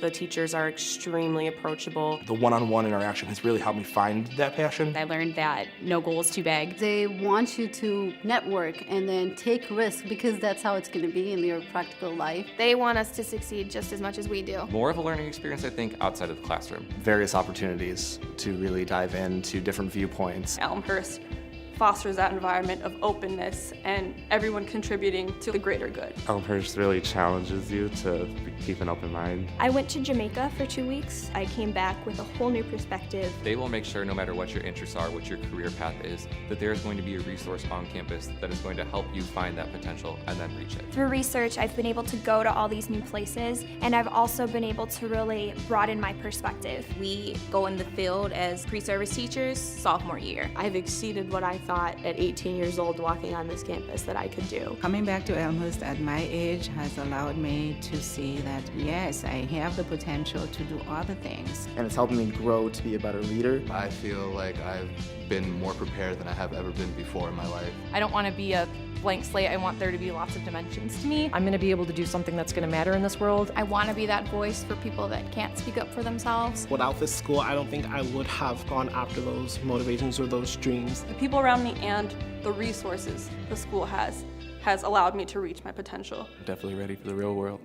The teachers are extremely approachable. The one-on-one interaction has really helped me find that passion. I learned that no goal is too big. They want you to network and then take risks because that's how it's going to be in your practical life. They want us to succeed just as much as we do. More of a learning experience, I think, outside of the classroom. Various opportunities to really dive into different viewpoints. Elmhurst fosters that environment of openness and everyone contributing to the greater good. Elmhurst really challenges you to keep an open mind. I went to Jamaica for 2 weeks. I came back with a whole new perspective. They will make sure, no matter what your interests are, what your career path is, that there is going to be a resource on campus that is going to help you find that potential and then reach it. Through research, I've been able to go to all these new places, and I've also been able to really broaden my perspective. We go in the field as pre-service teachers sophomore year. I've exceeded what I thought at 18 years old walking on this campus that I could do. Coming back to Elmhurst at my age has allowed me to see that, yes, I have the potential to do other things. And it's helping me grow to be a better leader. I feel like I've been more prepared than I have ever been before in my life. I don't want to be a blank slate. I want there to be lots of dimensions to me. I'm going to be able to do something that's going to matter in this world. I want to be that voice for people that can't speak up for themselves. Without this school, I don't think I would have gone after those motivations or those dreams. The people around me and the resources the school has allowed me to reach my potential. I'm definitely ready for the real world.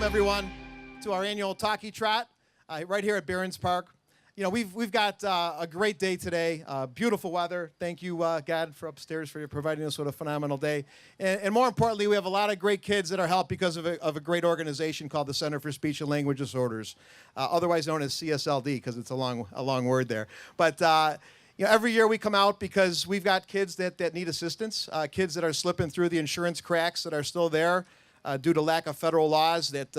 Everyone to our annual Talkie Trot right here at Barron's Park. You know, we've got a great day today, beautiful weather. Thank you, God, for upstairs for providing us with a phenomenal day. And more importantly, we have a lot of great kids that are helped because of a great organization called the Center for Speech and Language Disorders, otherwise known as CSLD, because it's a long word there. But you know, every year we come out because we've got kids that need assistance, kids that are slipping through the insurance cracks that are still there due to lack of federal laws that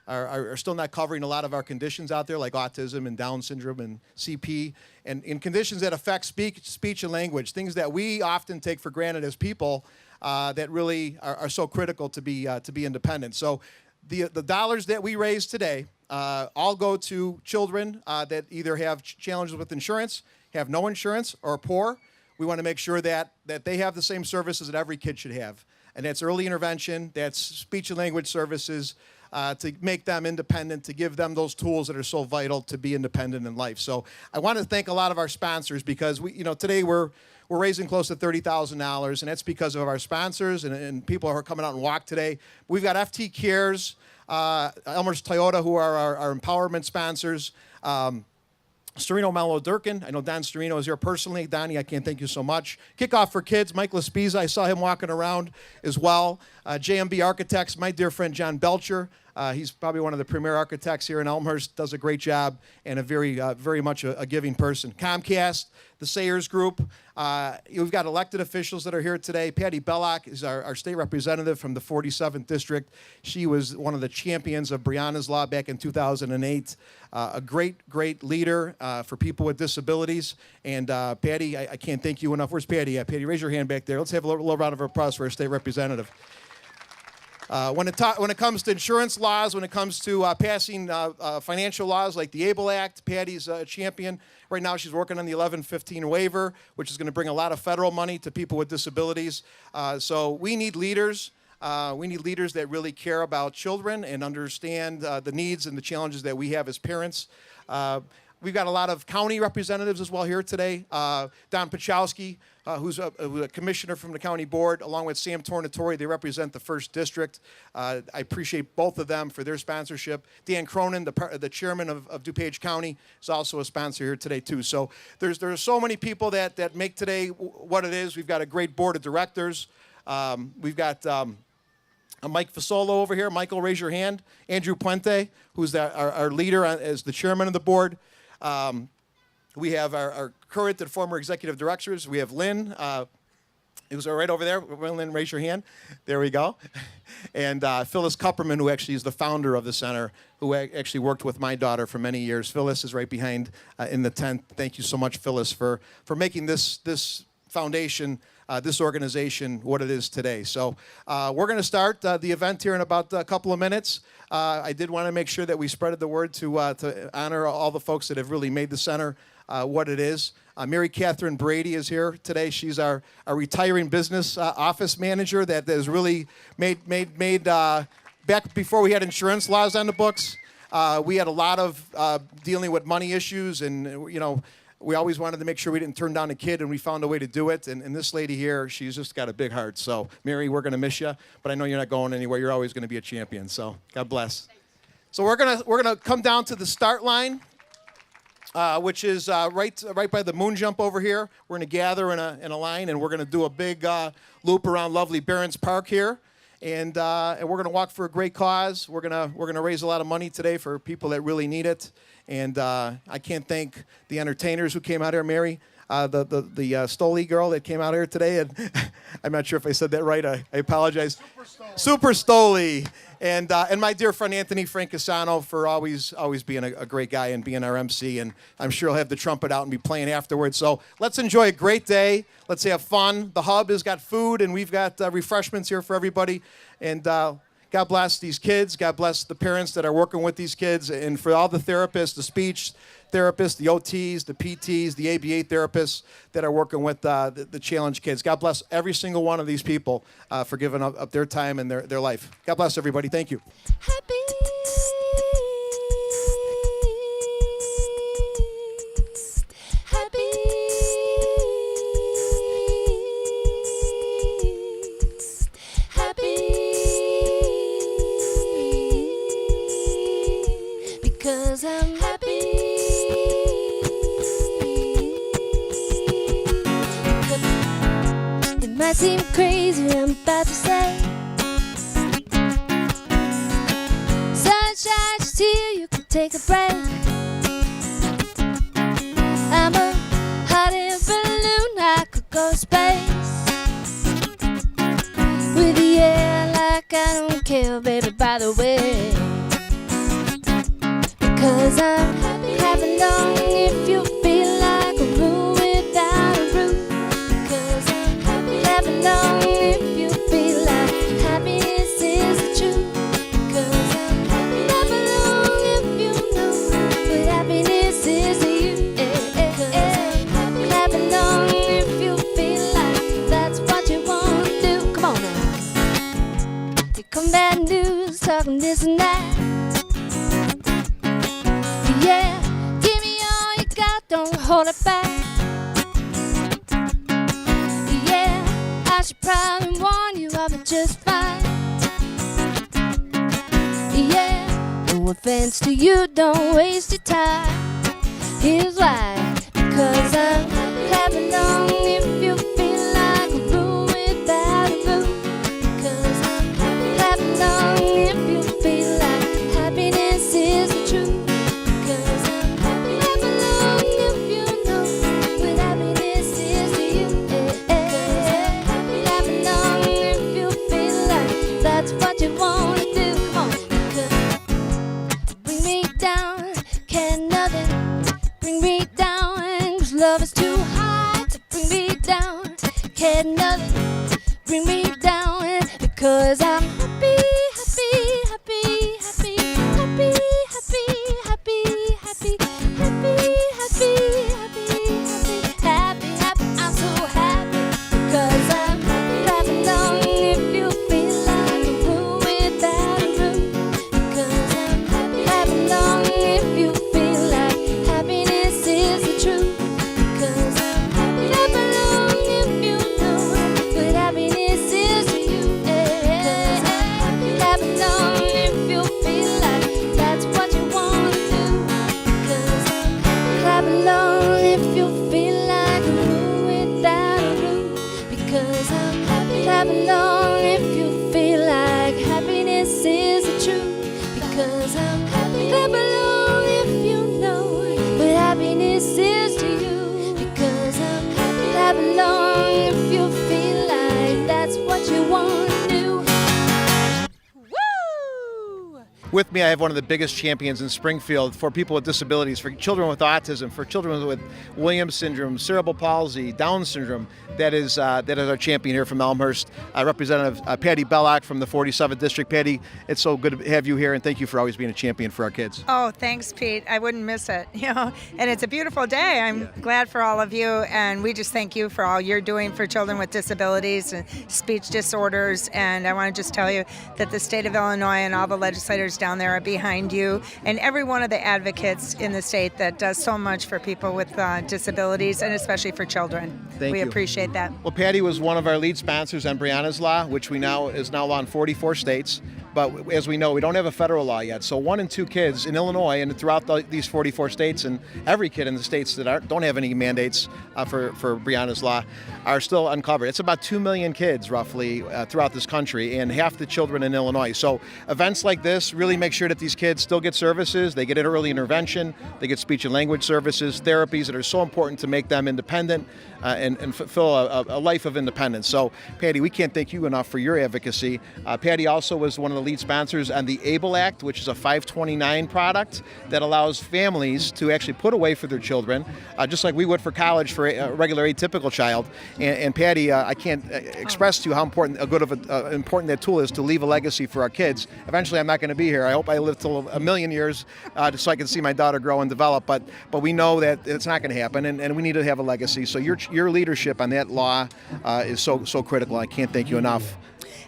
are still not covering a lot of our conditions out there, like autism and Down syndrome and CP, and in conditions that affect speech and language, things that we often take for granted as people that really are so critical to be independent. So the dollars that we raise today all go to children that either have challenges with insurance, have no insurance, or are poor, We want to make sure that they have the same services that every kid should have. And that's early intervention, that's speech and language services, to make them independent, to give them those tools that are so vital to be independent in life. So I want to thank a lot of our sponsors, because today we're raising close to $30,000, and that's because of our sponsors and people who are coming out and walk today. We've got FT Cares, Elmer's Toyota, who are our empowerment sponsors. Storino Mello Durkin. I know Don Storino is here personally. Donnie, I can't thank you so much. Kickoff for Kids, Mike Lespiza. I saw him walking around as well. JMB Architects, my dear friend John Belcher. He's probably one of the premier architects here in Elmhurst, does a great job, and a very much a giving person. Comcast, the Sayers Group. We've got elected officials that are here today. Patty Bellock is our state representative from the 47th District. She was one of the champions of Breonna's Law back in 2008. A great leader for people with disabilities. And Patty, I can't thank you enough. Where's Patty? Patty, raise your hand back there. Let's have a little round of applause for our state representative. When it comes to insurance laws, when it comes to passing financial laws like the ABLE Act, Patty's a champion. Right now she's working on the 1115 waiver, which is going to bring a lot of federal money to people with disabilities. So we need leaders. We need leaders that really care about children and understand the needs and the challenges that we have as parents. We've got a lot of county representatives as well here today. Don Pachowski, who's a commissioner from the county board, along with Sam Tornatori. They represent the 1st District. I appreciate both of them for their sponsorship. Dan Cronin, the chairman of DuPage County, is also a sponsor here today, too. So there's so many people that make today what it is. We've got a great board of directors. We've got Mike Fasolo over here. Michael, raise your hand. Andrew Puente, who's our leader as the chairman of the board. We have our current and former executive directors. We have Lynn, who's right over there. Lynn, raise your hand. There we go. And Phyllis Kupperman, who actually is the founder of the center, who actually worked with my daughter for many years. Phyllis is right behind in the tent. Thank you so much, Phyllis, for making this foundation, this organization, what it is today. So we're going to start the event here in about a couple of minutes. I did want to make sure that we spreaded the word to honor all the folks that have really made the center what it is. Mary Catherine Brady is here today. She's our retiring business office manager that has really made back before we had insurance laws on the books. We had a lot of dealing with money issues, and we always wanted to make sure we didn't turn down a kid, and we found a way to do it. And this lady here, she's just got a big heart. So, Mary, we're going to miss you, but I know you're not going anywhere. You're always going to be a champion. So, God bless. So we're gonna come down to the start line, which is right by the moon jump over here. We're going to gather in a line, and we're going to do a big loop around lovely Barron's Park here. And we're going to walk for a great cause. We're gonna raise a lot of money today for people that really need it. And I can't thank the entertainers who came out here, Mary, the Stoli girl that came out here today. And I'm not sure if I said that right. I apologize. Super Stoli. And my dear friend Anthony Francasano for always being a great guy and being our MC. And I'm sure he'll have the trumpet out and be playing afterwards. So let's enjoy a great day. Let's have fun. The hub has got food, and we've got refreshments here for everybody. And God bless these kids. God bless the parents that are working with these kids. And for all the therapists, the speech therapists, the OTs, the PTs, the ABA therapists that are working with the challenged kids. God bless every single one of these people for giving up their time and their life. God bless everybody. Thank you. Happy. Because I'm happy. It might seem crazy what I'm about to say. Sunshine is here, you can take a break. I'm a hot air balloon, I could go to space. With the air like I don't care, baby, by the way. Cause I'm happy long if you feel like a room without a roof. Cause I'm happy long if you feel like happiness is the truth. Cause I'm happy long if you know what happiness is to you. Cause I'm happy long if you and this and that. Yeah, give me all you got, don't hold it back. Yeah, I should probably warn you, I'll be just fine. Yeah, no offense to you, don't waste your time. Here's why, because I'm clapping along if you feel like a room without a roof. Because I'm clapping along if you feel like happiness is the truth. Because I'm clapping along if you know what happiness is to you. Clapping along if you feel like that's what you want to do. Come on, because bring me down, can nothing bring me down, 'cause love is too hard to bring me down. Can nothing bring me down, because I'm happy, happy, happy, happy, happy, happy, happy, happy, happy, happy, happy, happy, happy. I'm so happy because I'm clapping along if you feel like a room without a roof. Because I'm clapping along if you feel like happiness is the truth. Because I'm clapping along if you know what happiness is to you. Because I'm clapping along if you feel like that's what you want to do. Because I'm clapping along if you feel like a room without a roof. Because I'm clapping along if you feel like happiness is the truth. Because I'm clapping along if you know what happiness is to you. Because I'm clapping along if you feel like that's what you want to do. With me, I have one of the biggest champions in Springfield for people with disabilities, for children with autism, for children with Williams syndrome, cerebral palsy, Down syndrome. That is our champion here from Elmhurst, Representative Patty Bellock from the 47th District. Patty, it's so good to have you here, and thank you for always being a champion for our kids. Oh, thanks, Pete. I wouldn't miss it. And it's a beautiful day. I'm glad for all of you, and we just thank you for all you're doing for children with disabilities and speech disorders. And I want to just tell you that the state of Illinois and all the legislators down there are behind you, and every one of the advocates in the state that does so much for people with disabilities, and especially for children. Thank we you. appreciate that. Well, Patty was one of our lead sponsors on Brianna's Law, which is now law in 44 states. But as we know, we don't have a federal law yet. So 1 in 2 kids in Illinois and throughout these 44 states, and every kid in the states that don't have any mandates for Brianna's Law, are still uncovered. It's about 2 million kids roughly throughout this country, and half the children in Illinois. So events like this really make sure that these kids still get services. They get an early intervention. They get speech and language services, therapies that are so important to make them independent and fulfill a life of independence. So, Patty, we can't thank you enough for your advocacy. Patty also was one of the lead sponsors on the ABLE Act, which is a 529 product that allows families to actually put away for their children, just like we would for college for a regular atypical child. And Patty, I can't express to you how important important that tool is to leave a legacy for our kids. Eventually, I'm not going to be here. I hope I live till a million years just so I can see my daughter grow and develop. But we know that it's not going to happen, and we need to have a legacy. So your leadership on that law is so critical. I can't thank you enough.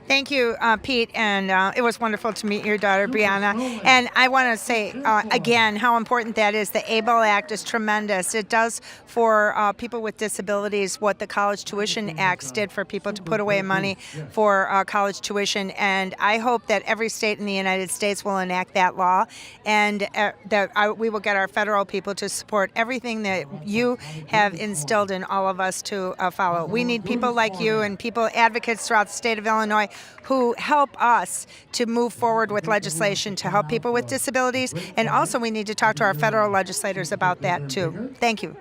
Thank you, Pete, and it was wonderful to meet your daughter, Brianna. And I want to say again how important that is. The ABLE Act is tremendous. It does for people with disabilities what the College Tuition Acts did for people to put away money for college tuition. And I hope that every state in the United States will enact that law, and that we will get our federal people to support everything that you have instilled in all of us to follow. We need people like you and advocates throughout the state of Illinois who help us to move forward with legislation to help people with disabilities. And also we need to talk to our federal legislators about that too. Thank you.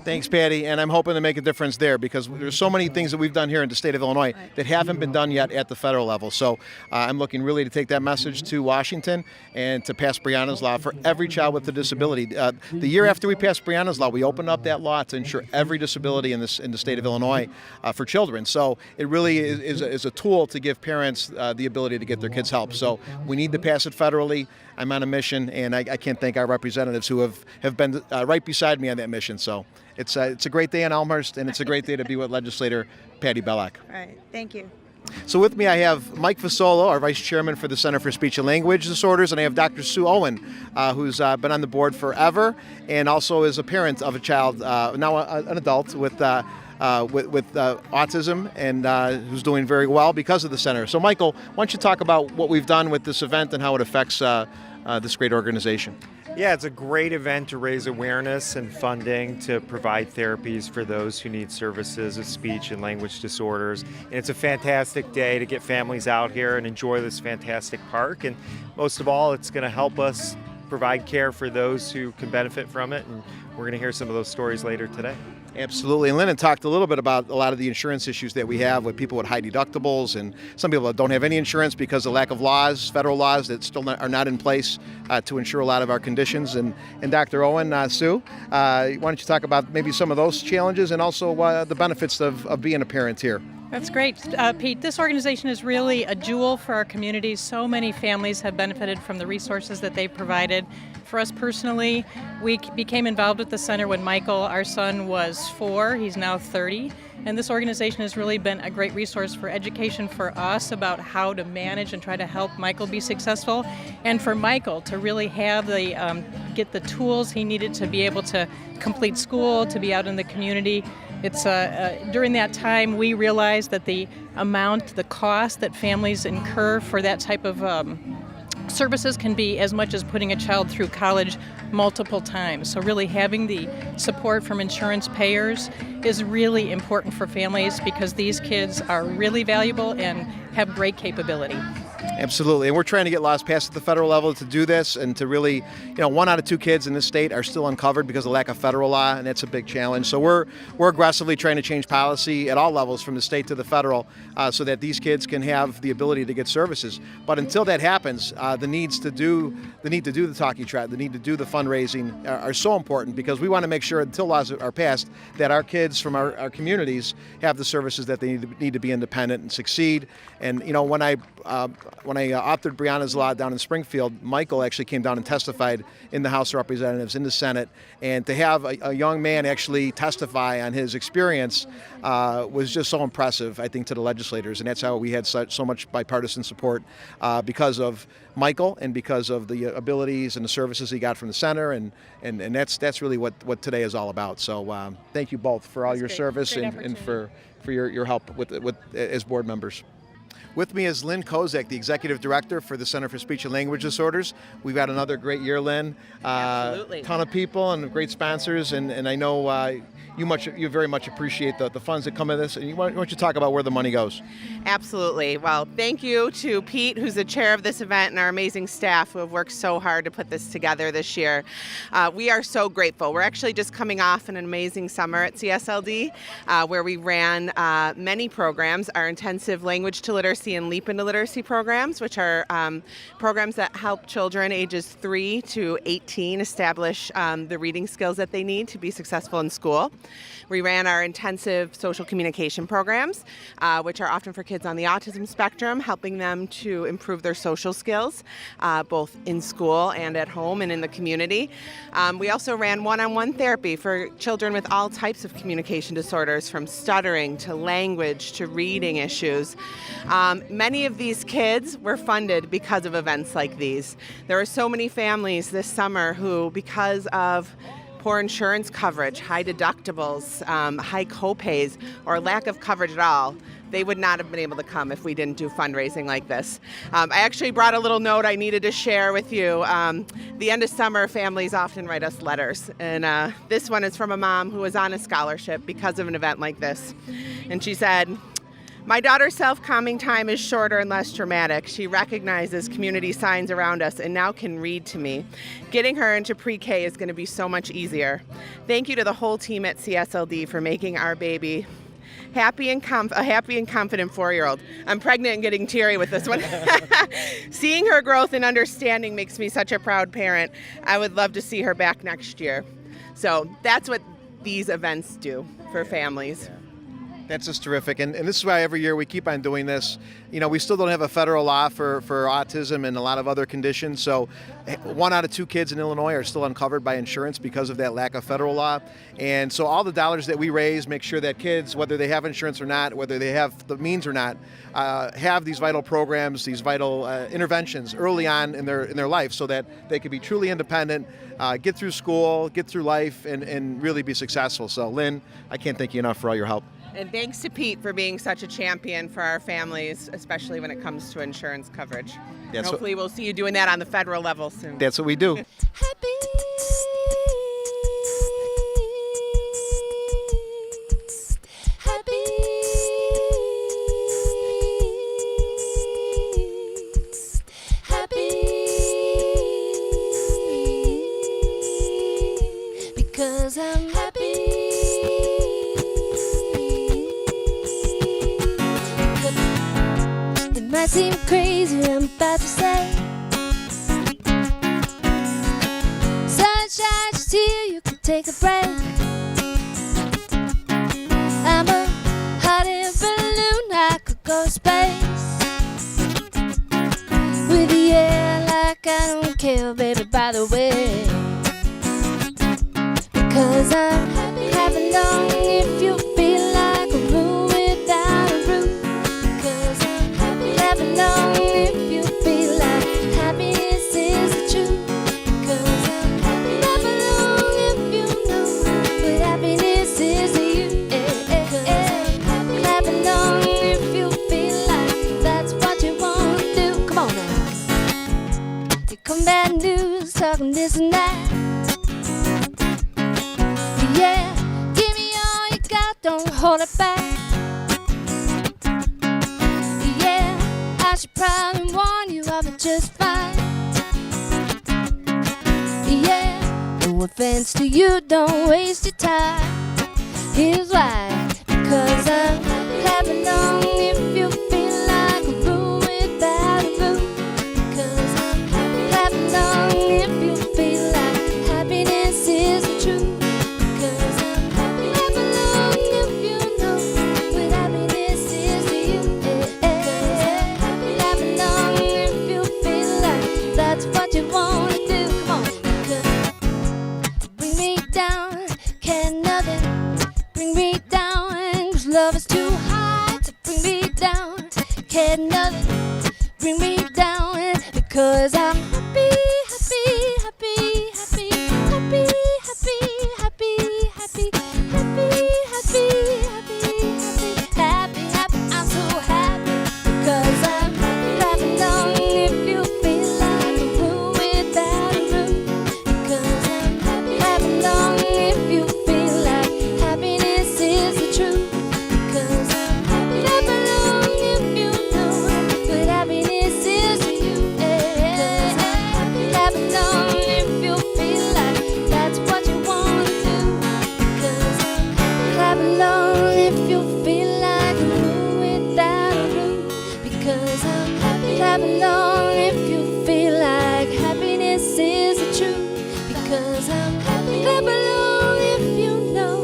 Thanks, Patty, and I'm hoping to make a difference there because there's so many things that we've done here in the state of Illinois that haven't been done yet at the federal level. So I'm looking really to take that message to Washington and to pass Brianna's Law for every child with a disability. The year after we passed Brianna's Law, we opened up that law to ensure every disability in the state of Illinois for children. So it really is a tool to give parents the ability to get their kids help. So we need to pass it federally. I'm on a mission, and I can't thank our representatives who have been right beside me on that mission. So it's a great day in Elmhurst, and it's a great day to be with legislator Patty Bellock. All right. Thank you. So with me I have Mike Fasolo, our Vice Chairman for the Center for Speech and Language Disorders, and I have Dr. Sue Owen, who's been on the board forever and also is a parent of a child, now an adult with autism, and who's doing very well because of the center. So Michael, why don't you talk about what we've done with this event and how it affects this great organization? Yeah, it's a great event to raise awareness and funding to provide therapies for those who need services of speech and language disorders. And it's a fantastic day to get families out here and enjoy this fantastic park. And most of all, it's going to help us provide care for those who can benefit from it. And we're going to hear some of those stories later today. Absolutely. And Lennon talked a little bit about a lot of the insurance issues that we have with people with high deductibles and some people that don't have any insurance because of lack of laws, federal laws that still are not in place to insure a lot of our conditions. And Dr. Owen, Sue, why don't you talk about maybe some of those challenges and also the benefits of being a parent here? That's great, Pete. This organization is really a jewel for our community. So many families have benefited from the resources that they've provided. For us personally, we became involved with the center when Michael, our son, was 4. He's now 30. And this organization has really been a great resource for education for us about how to manage and try to help Michael be successful, and for Michael to really have get the tools he needed to be able to complete school, to be out in the community. It's during that time we realized that the cost that families incur for that type of services can be as much as putting a child through college multiple times. So really having the support from insurance payers is really important for families because these kids are really valuable and have great capability. Absolutely, and we're trying to get laws passed at the federal level to do this and to really, 1 out of 2 kids in this state are still uncovered because of lack of federal law, and that's a big challenge. So we're aggressively trying to change policy at all levels from the state to the federal so that these kids can have the ability to get services. But until that happens, the need to do the Talkie, Trot, the need to do the fundraising are so important because we want to make sure until laws are passed that our kids from our communities have the services that they need to be independent and succeed. And when I authored Brianna's Law down in Springfield, Michael actually came down and testified in the House of Representatives, in the Senate, and to have a young man actually testify on his experience was just so impressive, I think, to the legislators, and that's how we had so much bipartisan support because of Michael and because of the abilities and the services he got from the center, and that's really what today is all about. So thank you both for all your service and for your help with as board members. With me is Lynn Kozak, the Executive Director for the Center for Speech and Language Disorders. We've had another great year, Lynn. Absolutely. Ton of people and great sponsors, and I know you very much appreciate the funds that come in this. And why don't you talk about where the money goes? Absolutely. Well, thank you to Pete, who's the chair of this event, and our amazing staff who have worked so hard to put this together this year. We are so grateful. We're actually just coming off an amazing summer at CSLD where we ran many programs, our intensive language to literacy and leap into literacy programs, which are programs that help children ages 3 to 18 establish the reading skills that they need to be successful in school. We ran our intensive social communication programs, which are often for kids on the autism spectrum, helping them to improve their social skills, both in school and at home and in the community. We also ran one-on-one therapy for children with all types of communication disorders, from stuttering to language to reading issues. Many of these kids were funded because of events like these. There were so many families this summer who, because of poor insurance coverage, high deductibles, high copays, or lack of coverage at all, they would not have been able to come if we didn't do fundraising like this. I actually brought a little note I needed to share with you. The end of summer, families often write us letters, and this one is from a mom who was on a scholarship because of an event like this. And she said, "My daughter's self-calming time is shorter and less dramatic. She recognizes community signs around us and now can read to me. Getting her into pre-K is going to be so much easier. Thank you to the whole team at CSLD for making our baby a happy and confident 4-year-old. I'm pregnant and getting teary with this one. Seeing her growth and understanding makes me such a proud parent. I would love to see her back next year." So that's what these events do for families. That's just terrific. And this is why every year we keep on doing this. You know, we still don't have a federal law for autism and a lot of other conditions. So 1 out of 2 kids in Illinois are still uncovered by insurance because of that lack of federal law. And so all the dollars that we raise make sure that kids, whether they have insurance or not, whether they have the means or not, have these vital programs, these vital interventions early on in their life so that they can be truly independent, get through school, get through life, and really be successful. So Lynn, I can't thank you enough for all your help. And thanks to Pete for being such a champion for our families, especially when it comes to insurance coverage. And hopefully we'll see you doing that on the federal level soon. That's what we do. Because I'm happy. It might seem crazy what I'm about to say. Sunshine just here, you can take a break. I'm a hot air balloon, I could go to space. With the air like I don't care, baby, by the way. Because I'm happy long if you feel like a room without a roof. Because I'm happy long if you feel like happiness is the truth. Because I'm happy long if you know what happiness is to you. Happy long if you feel like that's what you want to do. Come on now. Here come bad news, talking this and that. Yeah, give me all you got, don't hold it back. Yeah, I should probably warn you, I'll be just fine. Yeah, no offense to you, don't waste your time. Here's why, because I'm happy long if you feel like a room without a roof. Because I'm happy long if you feel like happiness is the truth. That's what you wanna do, come on. Bring me down, can nothing bring me down. 'Cause love is too high to bring me down. Can nothing bring me down. Because I'm happy, happy, happy, happy, happy, happy, happy, happy, happy, happy, happy, happy, happy, I'm so happy. Because I'm happy long if you feel like a room without a roof. Because I'm happy long if you feel like happiness is the truth. Because I'm happy long if you know what happiness is to you. Because I'm happy long if you feel like that's what you want to do. Because I'm happy long if you feel like a room without a roof. Because I'm happy long if you feel like happiness is the truth. Because I'm happy long if you know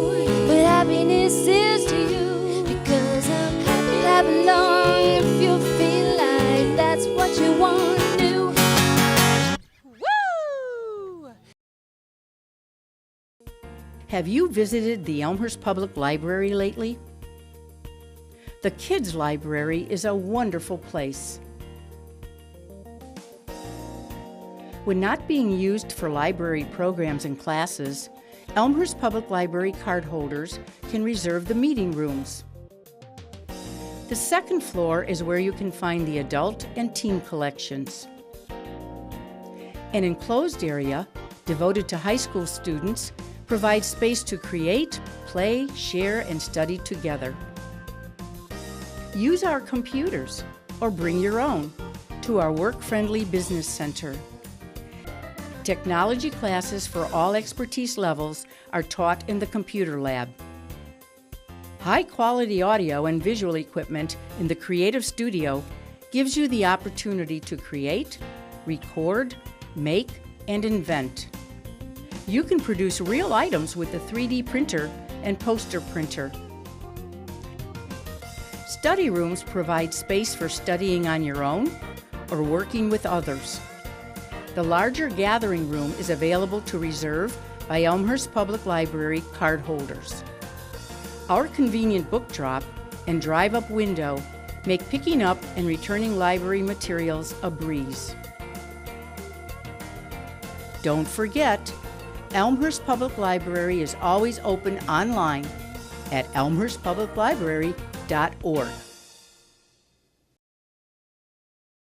what happiness is to you. Because I'm happy long if you feel like that's what you want to do. Have you visited the Elmhurst Public Library lately? The Kids Library is a wonderful place. When not being used for library programs and classes, Elmhurst Public Library cardholders can reserve the meeting rooms. The second floor is where you can find the adult and teen collections. An enclosed area devoted to high school students provides space to create, play, share, and study together. Use our computers or bring your own to our work-friendly business center. Technology classes for all expertise levels are taught in the computer lab. High-quality audio and visual equipment in the Creative Studio gives you the opportunity to create, record, make, and invent. You can produce real items with the 3D printer and poster printer. study rooms provide space for studying on your own or working with others. The larger gathering room is available to reserve by Elmhurst Public Library card holders. Our convenient book drop and drive-up window make picking up and returning library materials a breeze. Don't forget, Elmhurst Public Library is always open online at elmhurstpubliclibrary.org.